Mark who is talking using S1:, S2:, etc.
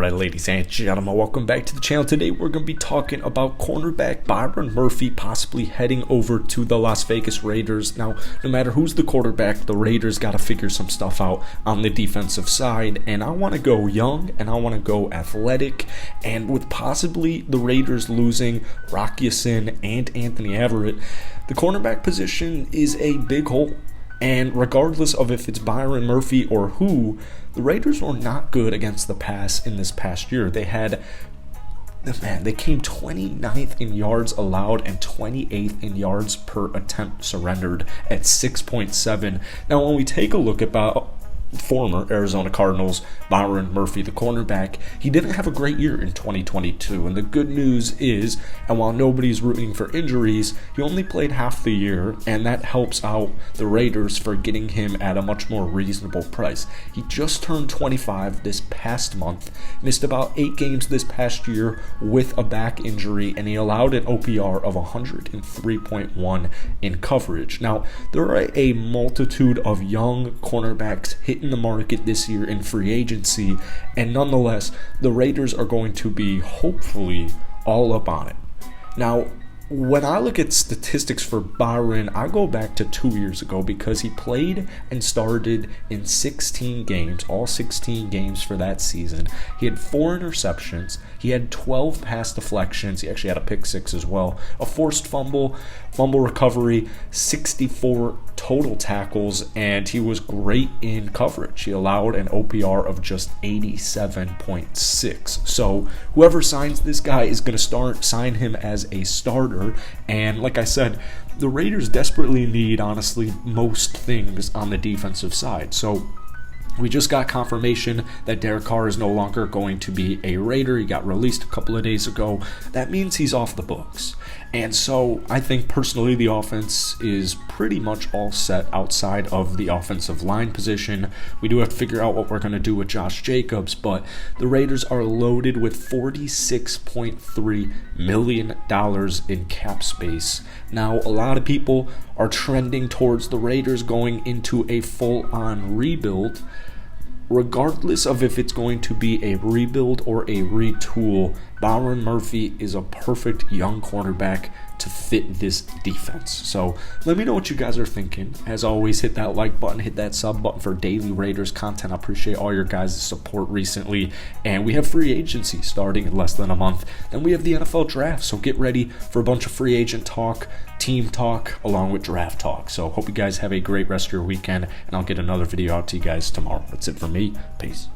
S1: Alright, ladies and gentlemen, welcome back to the channel. Today we're going to be talking about cornerback Byron Murphy possibly heading over to the Las Vegas Raiders. Now, no matter who's the quarterback, the Raiders got to figure some stuff out on the defensive side. And I want to go young and I want to go athletic. And with possibly the Raiders losing Rock Ya-Sin and Anthony Averett, the cornerback position is a big hole. And regardless of if it's Byron Murphy or who, the Raiders were not good against the pass in this past year. They came 29th in yards allowed and 28th in yards per attempt surrendered at 6.7. Now, when we take a look at former Arizona Cardinals Byron Murphy, the cornerback, he didn't have a great year in 2022, and the good news is, and while nobody's rooting for injuries, he only played half the year, and that helps out the Raiders for getting him at a much more reasonable price. He just turned 25 this past month, missed about 8 games this past year with a back injury, and he allowed an OPR of 103.1 in coverage. Now, there are a multitude of young cornerbacks hitting the market this year in free agency, and nonetheless, the Raiders are going to be hopefully all up on it. Now, when I look at statistics for Byron, I go back to 2 years ago because he played and started in 16 games, all 16 games for that season. He had 4 interceptions. He had 12 pass deflections. He actually had a pick 6 as well. A forced fumble recovery, 64 total tackles, and he was great in coverage. He allowed an OPR of just 87.6. So whoever signs this guy is going to sign him as a starter. And like I said, the Raiders desperately need, honestly, most things on the defensive side. So we just got confirmation that Derek Carr is no longer going to be a Raider. He got released a couple of days ago. That means he's off the books. And so I think personally the offense is pretty much all set outside of the offensive line position. We do have to figure out what we're going to do with Josh Jacobs, but the Raiders are loaded with $46.3 million in cap space. Now, a lot of people are trending towards the Raiders going into a full-on rebuild. Regardless of if it's going to be a rebuild or a retool, Byron Murphy is a perfect young cornerback to fit this defense. So let me know what you guys are thinking. As always, hit that like button, hit that sub button for daily Raiders content. I appreciate all your guys' support recently. And we have free agency starting in less than a month. Then we have the NFL draft. So get ready for a bunch of free agent talk, team talk, along with draft talk. So hope you guys have a great rest of your weekend, and I'll get another video out to you guys tomorrow. That's it for me. Peace.